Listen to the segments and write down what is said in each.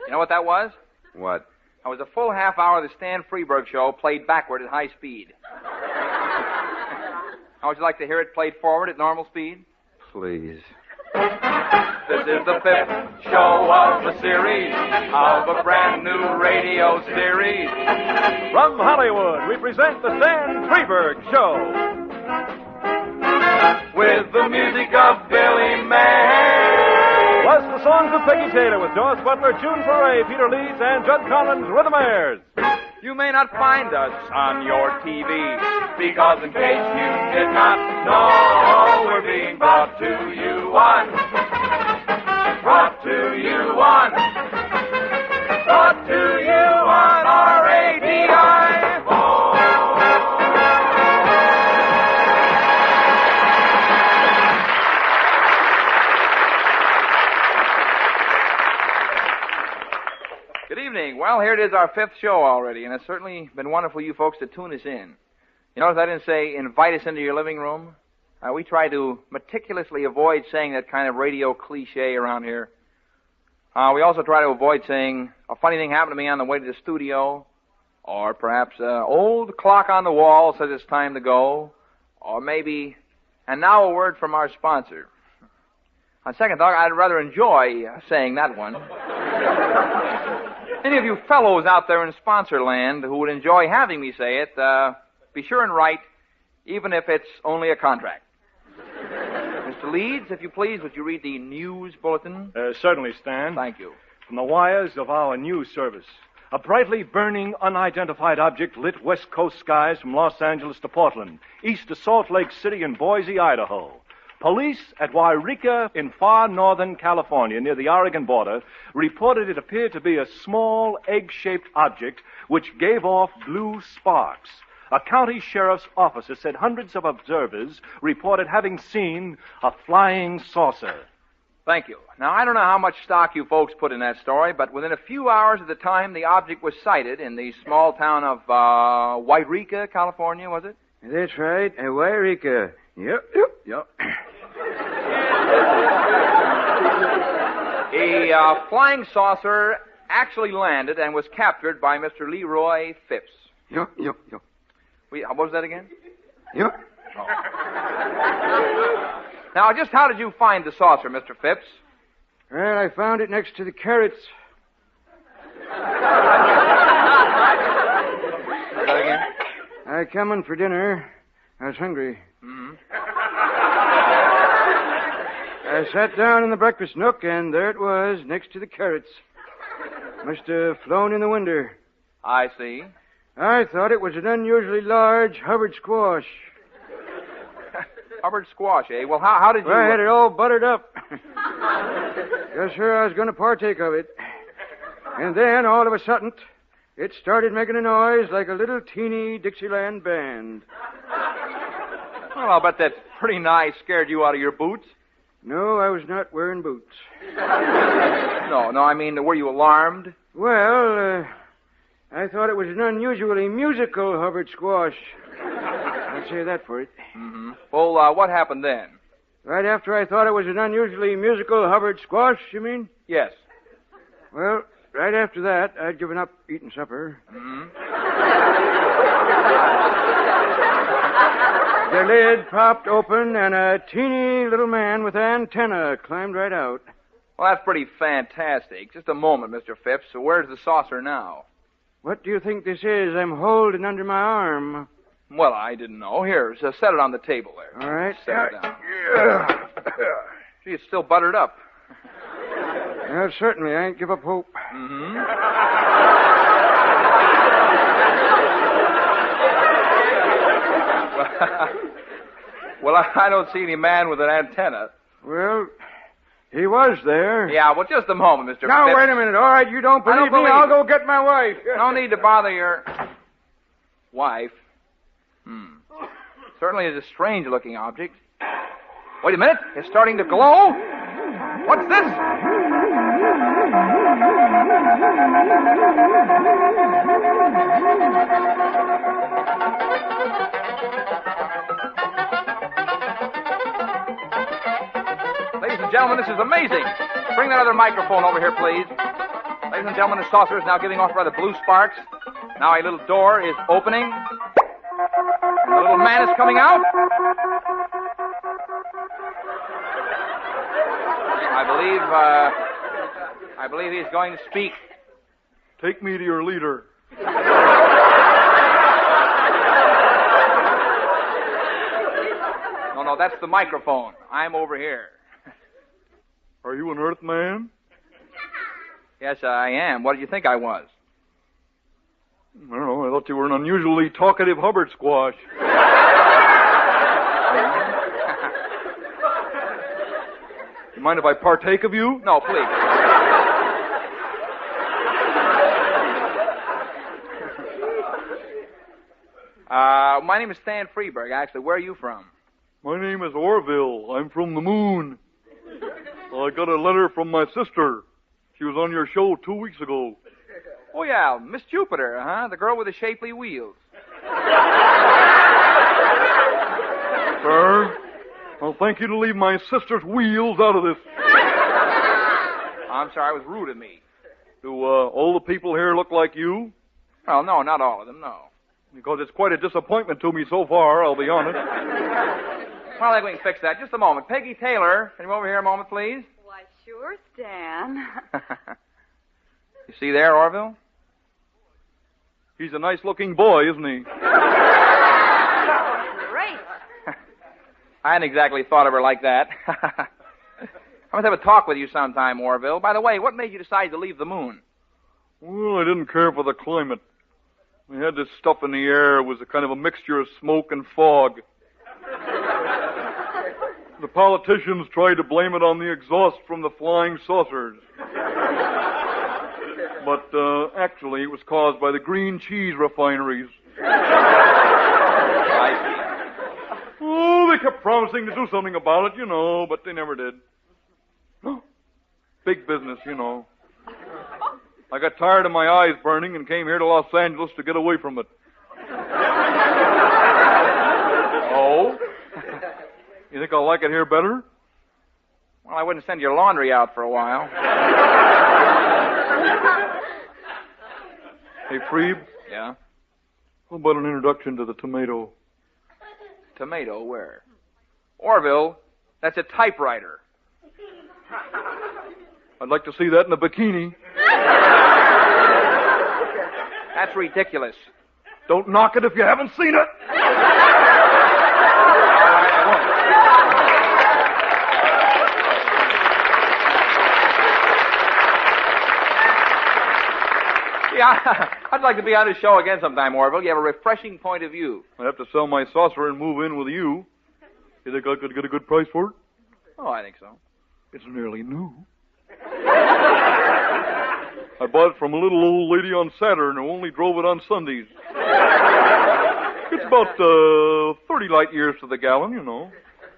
You know what that was? What? That was a full half hour of the Stan Freburg show played backward at high speed. How would you like to hear it played forward at normal speed? Please. This is the 5th show of the series of a brand new radio series. From Hollywood, we present the Stan Freburg Show. With the music of Billy May. Plus the songs of Peggy Taylor with Doris Butler, June Foray, Peter Leeds, and Judd Collins, Rhythmaires. You may not find us on your TV, because in case you did not know, we're being brought to you on RADI. Good evening. Well, here it is, our 5th show already, and it's certainly been wonderful you folks to tune us in. You notice I didn't say invite us into your living room? We try to meticulously avoid saying that kind of radio cliche around here. We also try to avoid saying a funny thing happened to me on the way to the studio, or perhaps old clock on the wall says it's time to go, or maybe, and now a word from our sponsor. On second thought, I'd rather enjoy saying that one. Any of you fellows out there in sponsor land who would enjoy having me say it, be sure and write, even if it's only a contract. Mr. Leeds, if you please, would you read the news bulletin? Certainly, Stan. Thank you. From the wires of our news service. A brightly burning, unidentified object lit West Coast skies from Los Angeles to Portland, east to Salt Lake City and Boise, Idaho. Police at Wairika in far northern California, near the Oregon border, reported it appeared to be a small, egg-shaped object which gave off blue sparks. A county sheriff's officer said hundreds of observers reported having seen a flying saucer. Thank you. Now, I don't know how much stock you folks put in that story, but within a few hours of the time the object was sighted in the small town of Wairika, California, was it? That's right, Wairika. Yep. A flying saucer actually landed and was captured by Mr. Leroy Phipps. Yep. What was that again? Yep. Oh. Now, just how did you find the saucer, Mr. Phipps? Well, I found it next to the carrots. That again? I come in for dinner. I was hungry. Mm-hmm. I sat down in the breakfast nook, and there it was, next to the carrots. Must have flown in the window. I see. I thought it was an unusually large Hubbard squash. Hubbard squash, eh? Well, how did you... Well, I had it all buttered up. Yes, sir, I was going to partake of it. And then, all of a sudden, it started making a noise like a little teeny Dixieland band. Well, I'll bet that pretty nigh scared you out of your boots. No, I was not wearing boots. No, I mean, were you alarmed? Well, I thought it was an unusually musical Hubbard squash. I'll say that for it. Mm-hmm. Well, what happened then? Right after I thought it was an unusually musical Hubbard squash, you mean? Yes. Well, right after that, I'd given up eating supper. Mm-hmm. The lid popped open, and a teeny little man with antenna climbed right out. Well, that's pretty fantastic. Just a moment, Mr. Phipps. So where's the saucer now? What do you think this is I'm holding under my arm? Well, I didn't know. Here, so set it on the table there. All right. Set it down. Gee, it's still buttered up. Well, certainly. I ain't give up hope. Mm-hmm. Well, I don't see any man with an antenna. Well, he was there. Yeah, well, just a moment, Mr. Now, Phipps. wait a minute. All right, you don't believe me? I'll go get my wife. No need to bother your wife. Certainly is a strange-looking object. Wait a minute. It's starting to glow. What's this? Ladies and gentlemen, this is amazing. Bring that other microphone over here, please. Ladies and gentlemen, the saucer is now giving off rather blue sparks. Now a little door is opening. And the little man is coming out. I believe he's going to speak. Take me to your leader. No, that's the microphone. I'm over here. Are you an Earthman? Yes, I am. What did you think I was? I don't know. I thought you were an unusually talkative Hubbard squash. You mind if I partake of you? No, please. My name is Stan Freburg, actually. Where are you from? My name is Orville. I'm from the moon. I got a letter from my sister. She was on your show 2 weeks ago. Oh, yeah, Miss Jupiter, huh? The girl with the shapely wheels. Sir, I'll thank you to leave my sister's wheels out of this. I'm sorry, it was rude of me. Do all the people here look like you? Well, no, not all of them, no. Because it's quite a disappointment to me so far, I'll be honest. Well, I think we can fix that. Just a moment. Peggy Taylor, can you over here a moment, please? Why, sure, Stan. You see there, Orville? He's a nice-looking boy, isn't he? Great. I hadn't exactly thought of her like that. I must have a talk with you sometime, Orville. By the way, what made you decide to leave the moon? Well, I didn't care for the climate. We had this stuff in the air. It was a kind of a mixture of smoke and fog. The politicians tried to blame it on the exhaust from the flying saucers. But actually, it was caused by the green cheese refineries. I see. Oh, they kept promising to do something about it, but they never did. Big business, I got tired of my eyes burning and came here to Los Angeles to get away from it. Oh? You think I'll like it here better? Well, I wouldn't send your laundry out for a while. Hey, Freeb, Yeah? how about an introduction to the tomato? Tomato, where? Orville, that's a typewriter. I'd like to see that in a bikini. That's ridiculous. Don't knock it if you haven't seen it. Yeah, I'd like to be on his show again sometime, Orville. You have a refreshing point of view. I have to sell my saucer and move in with you. You think I could get a good price for it? Oh, I think so. It's nearly new. I bought it from a little old lady on Saturn who only drove it on Sundays. It's about 30 light years to the gallon,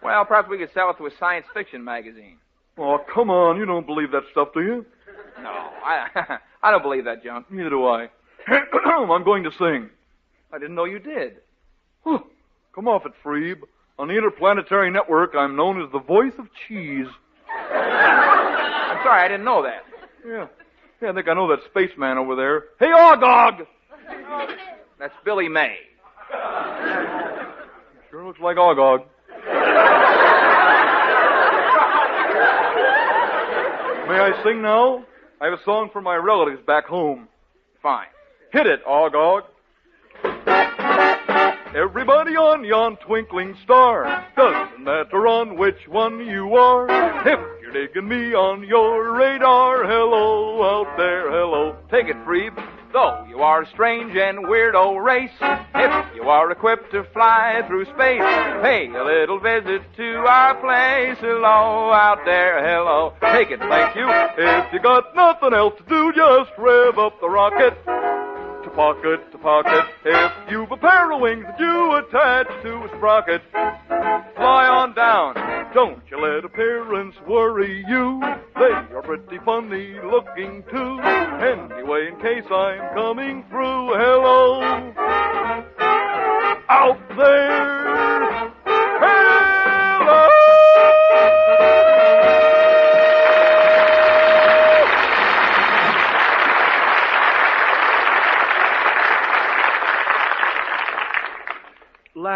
Well, perhaps we could sell it to a science fiction magazine. Oh, come on. You don't believe that stuff, do you? No, I don't believe that junk. Neither do I. I'm going to sing. I didn't know you did. Come off it, Freeb. On the Interplanetary Network, I'm known as the voice of cheese. I'm sorry, I didn't know that. Yeah, I think I know that spaceman over there. Hey, Ogog! That's Billy May. Sure looks like Ogog. May I sing now? I have a song for my relatives back home. Fine. Hit it, Ogog. Everybody on yon twinkling star, doesn't matter on which one you are. If you're digging me on your radar, hello out there, hello. Take it, Freeb. Though you are a strange and weirdo race, if you are equipped to fly through space, pay a little visit to our place. Hello out there, hello. Take it, thank you. If you got nothing else to do, just rev up the rocket. To pocket, if you've a pair of wings that you attach to a sprocket, fly on down. Don't you let appearance worry you. They are pretty funny looking too. Anyway, in case I'm coming through, hello out there. Hello.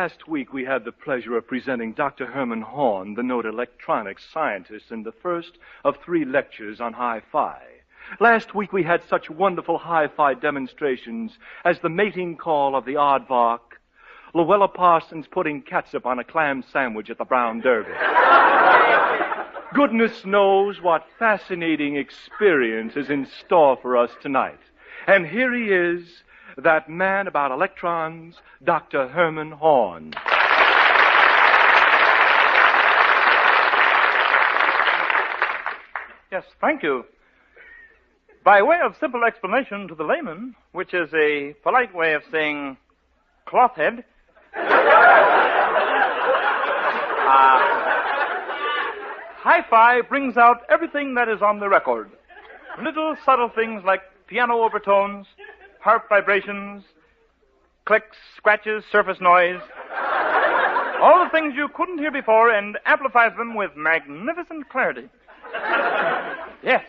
last week we had the pleasure of presenting Dr. Herman Horn, the noted electronics scientist, in the first of 3 lectures on hi-fi. Last week we had such wonderful hi-fi demonstrations as the mating call of the aardvark, Luella Parsons putting catsup on a clam sandwich at the Brown Derby. Goodness knows what fascinating experience is in store for us tonight. And here he is, that man about electrons, Dr. Herman Horn. Yes, thank you. By way of simple explanation to the layman, which is a polite way of saying cloth head, hi-fi brings out everything that is on the record. Little subtle things like piano overtones, harp vibrations, clicks, scratches, surface noise. All the things you couldn't hear before, and amplifies them with magnificent clarity. Yes.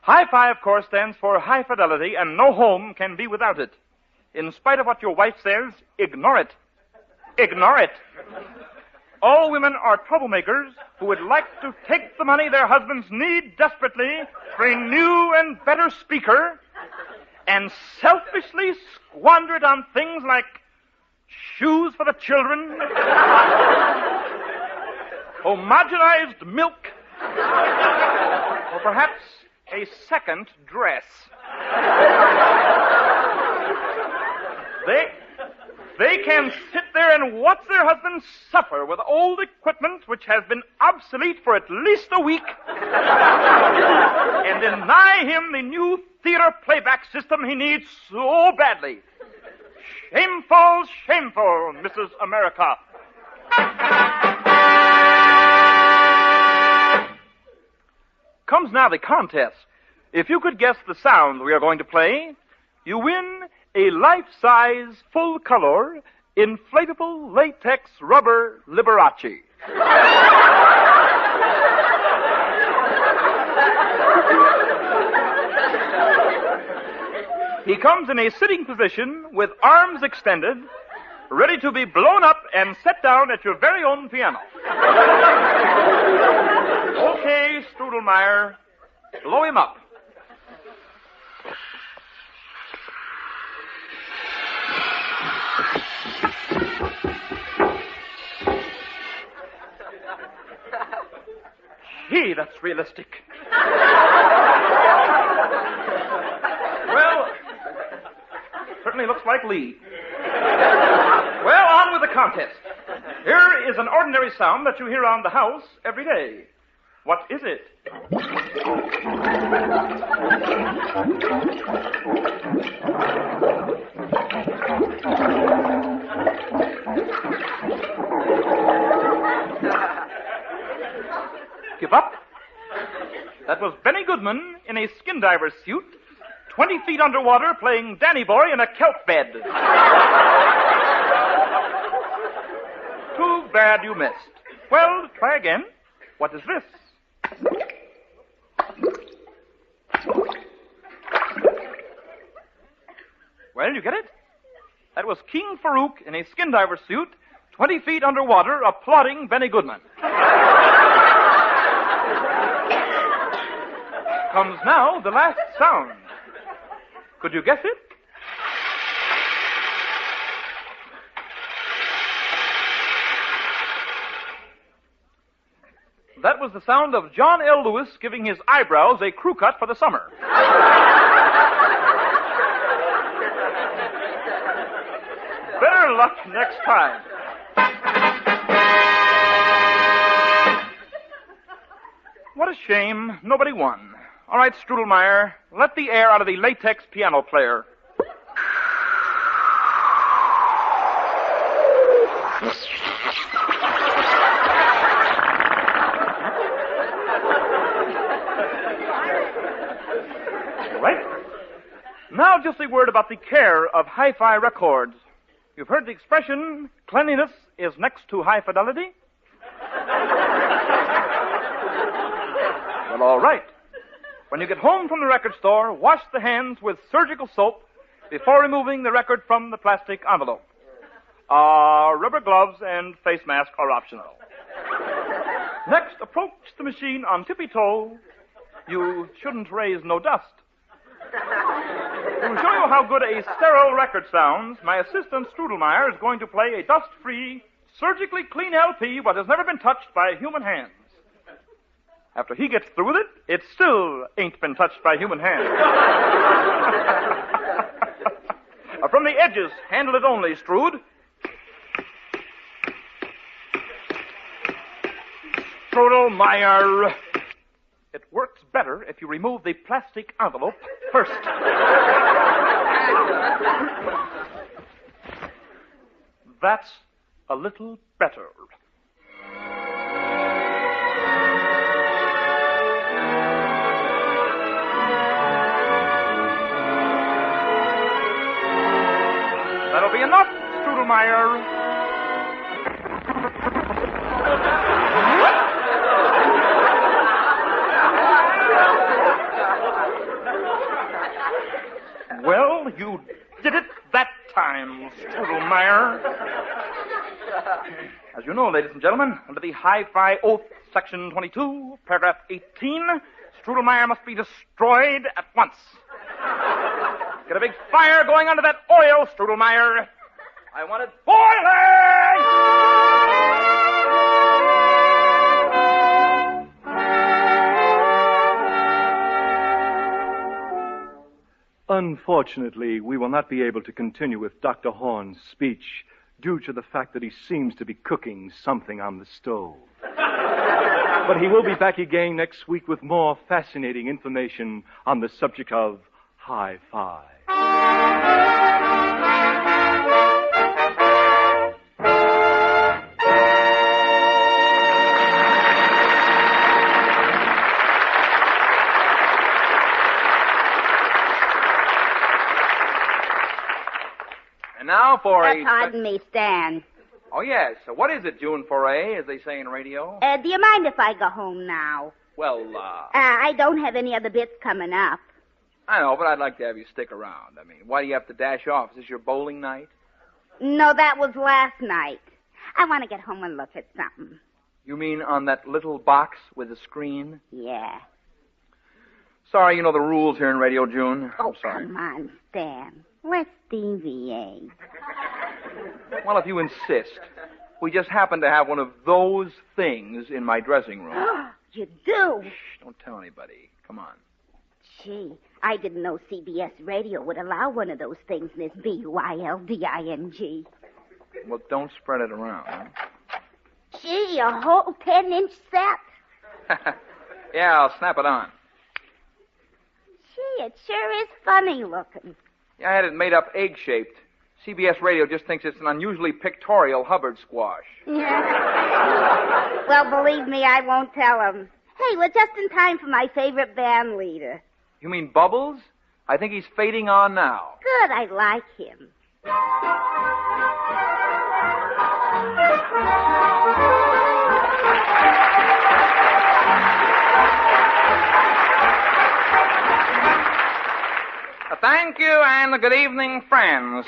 Hi-fi, of course, stands for high fidelity, and no home can be without it. In spite of what your wife says, ignore it. Ignore it. All women are troublemakers who would like to take the money their husbands need desperately for a new and better speaker and selfishly squander it on things like shoes for the children, homogenized milk, or perhaps a second dress. They can sit there and watch their husbands suffer with old equipment which has been obsolete for at least a week and deny him the new theater playback system he needs so badly. Shameful, shameful, Mrs. America. Comes now the contest. If you could guess the sound we are going to play, you win a life-size, full-color, inflatable latex rubber Liberace. He comes in a sitting position with arms extended, ready to be blown up and set down at your very own piano. Okay, Strudelmeyer, blow him up. Gee, that's realistic. Well, certainly looks like Lee. Well, on with the contest. Here is an ordinary sound that you hear around the house every day. What is it? Give up? That was Benny Goodman in a skin diver's suit, 20 feet underwater, playing Danny Boy in a kelp bed. Too bad you missed. Well, try again. What is this? Well, you get it? That was King Farouk in a skin diver suit, 20 feet underwater, applauding Benny Goodman. Comes now the last sound. Could you guess it? That was the sound of John L. Lewis giving his eyebrows a crew cut for the summer. Better luck next time. What a shame. Nobody won. All right, Strudelmeyer, let the air out of the latex piano player. All right. Now just a word about the care of hi-fi records. You've heard the expression, cleanliness is next to high fidelity? Well, all right. When you get home from the record store, wash the hands with surgical soap before removing the record from the plastic envelope. Rubber gloves and face mask are optional. Next, approach the machine on tippy-toe. You shouldn't raise no dust. To show you how good a sterile record sounds, my assistant Strudelmeyer is going to play a dust-free, surgically clean LP what has never been touched by human hands. After he gets through with it, it still ain't been touched by human hands. From the edges, handle it only, Strood. Strudelmeyer. It works better if you remove the plastic envelope first. That's a little better. That'll be enough, Strudelmeyer. Well, you did it that time, Strudelmeyer. As you know, ladies and gentlemen, under the Hi-Fi Oath, Section 22, Paragraph 18, Strudelmeyer must be destroyed at once. Get a big fire going under that oil, Strudelmeyer. I want it boiling! Unfortunately, we will not be able to continue with Dr. Horn's speech due to the fact that he seems to be cooking something on the stove. But he will be back again next week with more fascinating information on the subject of Hi-Fi. And now for Pardon me, Stan. Oh, yes. So what is it, June Foray, as they say in radio? Do you mind if I go home now? Well, I don't have any other bits coming up. I know, but I'd like to have you stick around. I mean, why do you have to dash off? Is this your bowling night? No, that was last night. I want to get home and look at something. You mean on that little box with the screen? Yeah. Sorry, you know the rules here in radio, June. Oh, I'm sorry. come on, Stan. Let's deviate. Well, if you insist. We just happen to have one of those things in my dressing room. You do? Shh, don't tell anybody. Come on. Gee, I didn't know CBS Radio would allow one of those things in this BUILDING. Well, don't spread it around, huh? Gee, a whole 10-inch set. Yeah, I'll snap it on. Gee, it sure is funny looking. Yeah, I had it made up egg-shaped. CBS Radio just thinks it's an unusually pictorial Hubbard squash. Yeah. Well, believe me, I won't tell him. Hey, we're just in time for my favorite band leader. You mean Bubbles? I think he's fading on now. Good, I like him. Thank you, and good evening, friends.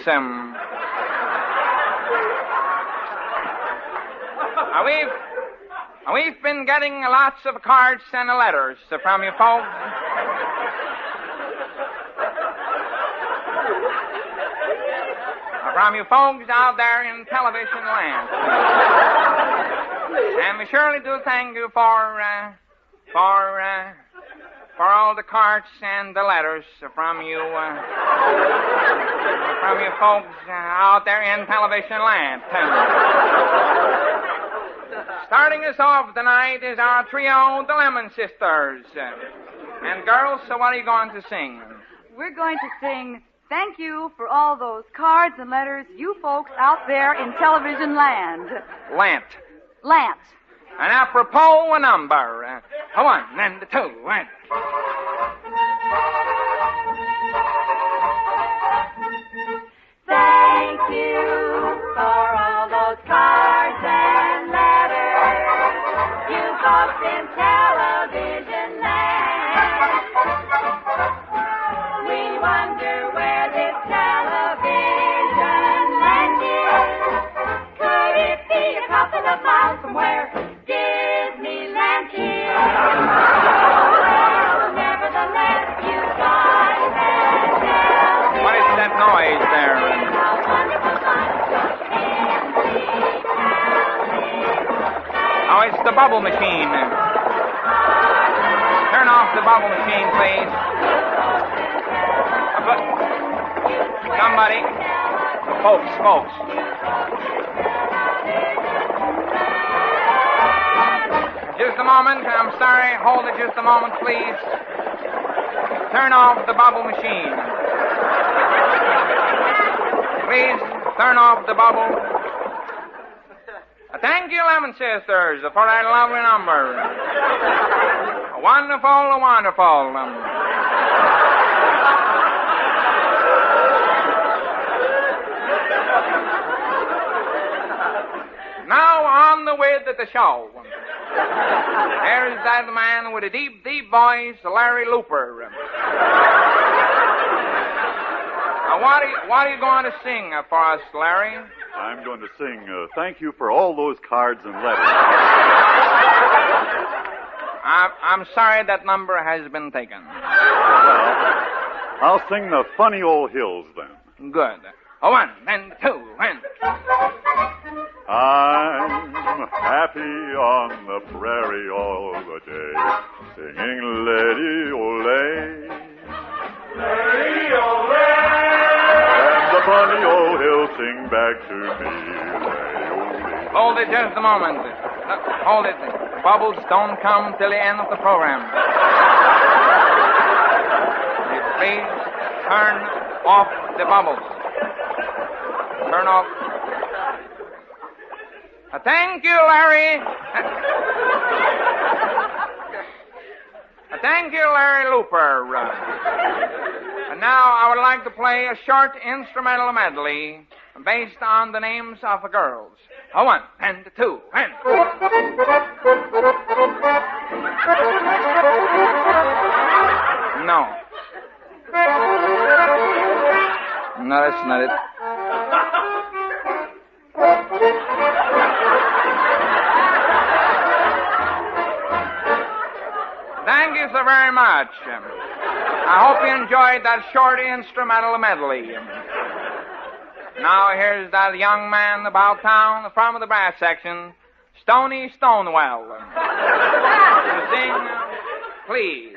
We've been getting lots of cards and letters from you folks. From you folks out there in television land. And we surely do thank you for all the cards and the letters from you folks out there in television land. Starting us off tonight is our trio, the Lemon Sisters. And girls, so what are you going to sing? We're going to sing thank you for all those cards and letters, you folks out there in television land. Lant. Lance. And apropos a number. A 1 and a 2 and... Thank you for all those cards and letters, you folks in television land. We wonder where this television land is. bubble machine. Turn off the bubble machine, please. Somebody. Folks. Just a moment. I'm sorry. Hold it just a moment, please. Turn off the bubble machine. Please turn off the bubble. Thank you, Lemon Sisters, for that lovely number. Wonderful. Now on the way to the show. There's that man with a deep, deep voice, Larry Looper. What are you going to sing for us, Larry? I'm going to sing thank you for all those cards and letters. I'm sorry that number has been taken. Well, I'll sing the Funny Old Hills then. Good. 1 and 2 and... I'm happy on the prairie all the day, singing Lady-O-Lay. Lady-O-Lay. And the funny old hills sing back to me, Lay-O-Lay. Hold it just a moment. Hold it. Bubbles don't come till the end of the program. Please turn off the bubbles. Turn off. Thank you, Larry. Thank you, Larry Looper. And now I would like to play a short instrumental medley based on the names of the girls. 1 and 2 and... No. No, that's not it. Thank you so very much. I hope you enjoyed that short instrumental medley. Now here's that young man about town from the brass section, Stony Stonewell. To sing, please.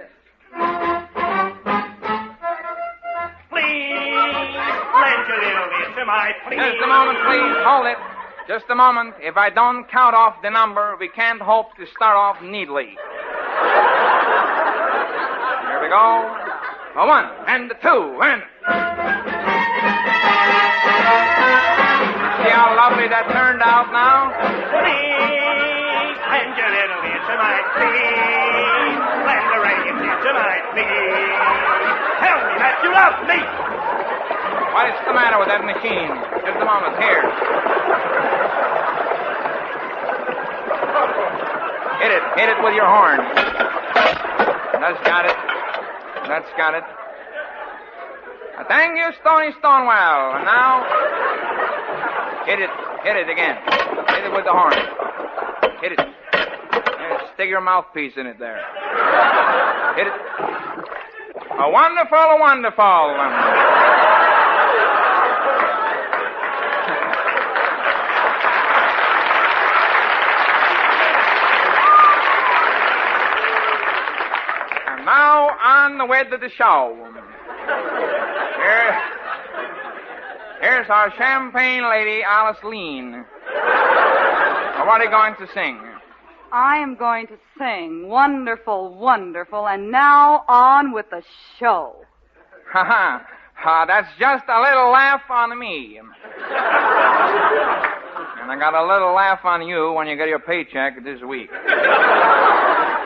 Please, lend your little ear to my plea. Just a moment, please. Hold it. Just a moment. If I don't count off the number, we can't hope to start off neatly. Here we go. 1 and 2 and... See how lovely that turned out now? Please, lend your little ear to my plea. Lend a ringing ear to my plea. Tell me that you love me. What is the matter with that machine? Just a moment. Here. Hit it. Hit it with your horn. That's got it. That's got it. Thank you, Stony Stonewell. And now, hit it. Hit it again. Hit it with the horn. Hit it. And stick your mouthpiece in it there. Hit it. A wonderful. And now, on the way to the show. Here's our champagne lady, Alice Lean. What are you going to sing? I am going to sing Wonderful, and now on with the show. Ha ha. That's just a little laugh on me. And I got a little laugh on you when you get your paycheck this week.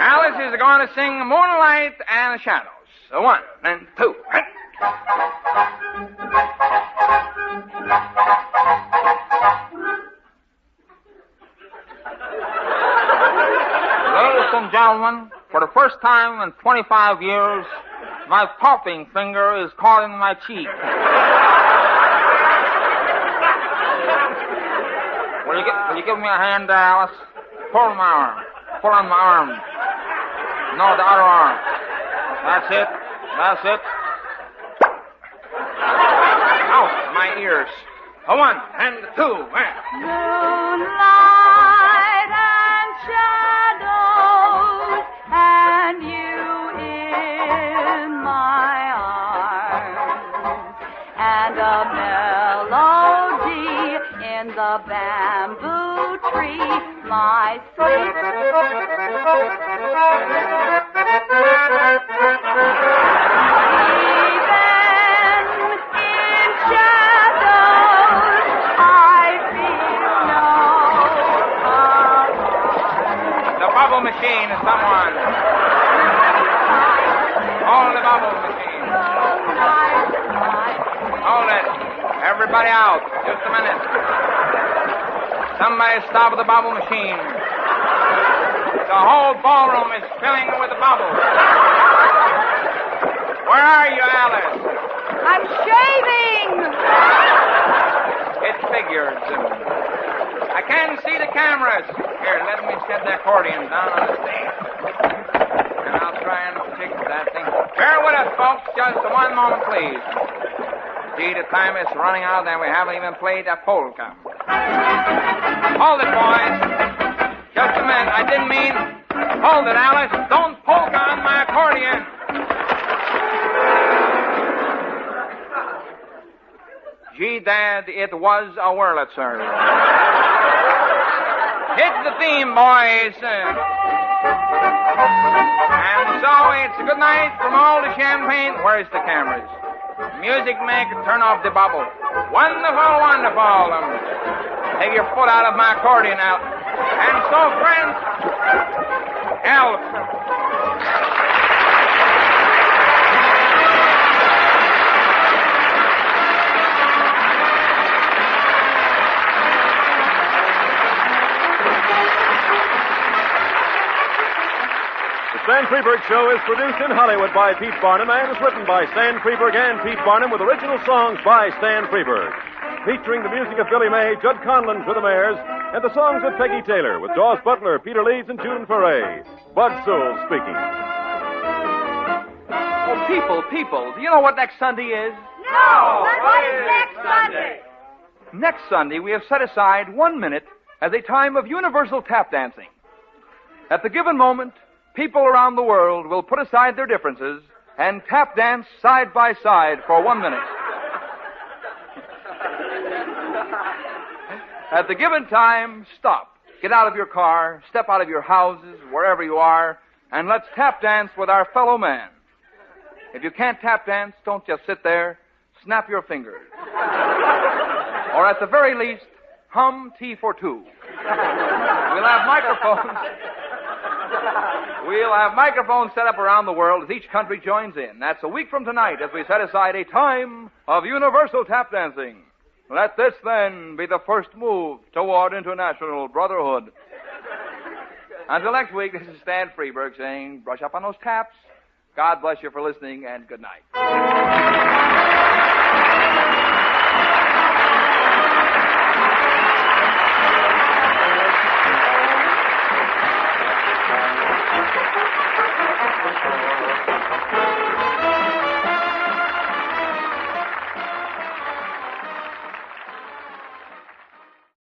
Alice is going to sing Moonlight and Shadows. 1 and 2. Ladies and gentlemen, for the first time in 25 years, my popping finger is caught in my cheek. Will you give me a hand there, Alice? Pull on my arm. Pull on my arm. No, the other arm. That's it. That's it. Ouch, my ears. 1 and 2 and... Moonlight and shadows. bamboo tree, my sweet. Bubble machine, someone. Hold the bubble machine. Hold it. Everybody out. Just a minute. Somebody stop the bubble machine. The whole ballroom is filling with the bubbles. Where are you, Alice? I'm shaving. It figures. I can't see the cameras. Here, let me set the accordion down on the stage. And I'll try and fix that thing. Bear with us, folks. Just one moment, please. See, the time is running out and we haven't even played a polka. Hold it, boys. Just a minute. I didn't mean... Hold it, Alice. Don't polka on my accordion. Gee, Dad, it was a Wurlitzer. Hit the theme, boys. And so it's a good night from all the champagne. Where's the cameras? Music maker, turn off the bubble. Wonderful, wonderful. Take your foot out of my accordion now. And so, friends, help. The Stan Freburg Show is produced in Hollywood by Pete Barnum and is written by Stan Freburg and Pete Barnum with original songs by Stan Freburg. Featuring the music of Billy May, Judd Conlon for the Mares, and the songs of Peggy Taylor with Dawes Butler, Peter Leeds, and June Foray. Bud Sewell speaking. Oh, people, do you know what next Sunday is? No! What is next Sunday? Next Sunday, we have set aside 1 minute as a time of universal tap dancing. At the given moment, people around the world will put aside their differences and tap dance side by side for 1 minute. At the given time, stop. Get out of your car, step out of your houses, wherever you are, and let's tap dance with our fellow man. If you can't tap dance, don't just sit there. Snap your fingers. Or at the very least, hum Tea for Two. We'll have microphones set up around the world as each country joins in. That's a week from tonight as we set aside a time of universal tap dancing. Let this, then, be the first move toward international brotherhood. Until next week, this is Stan Freburg saying, brush up on those taps. God bless you for listening, and good night.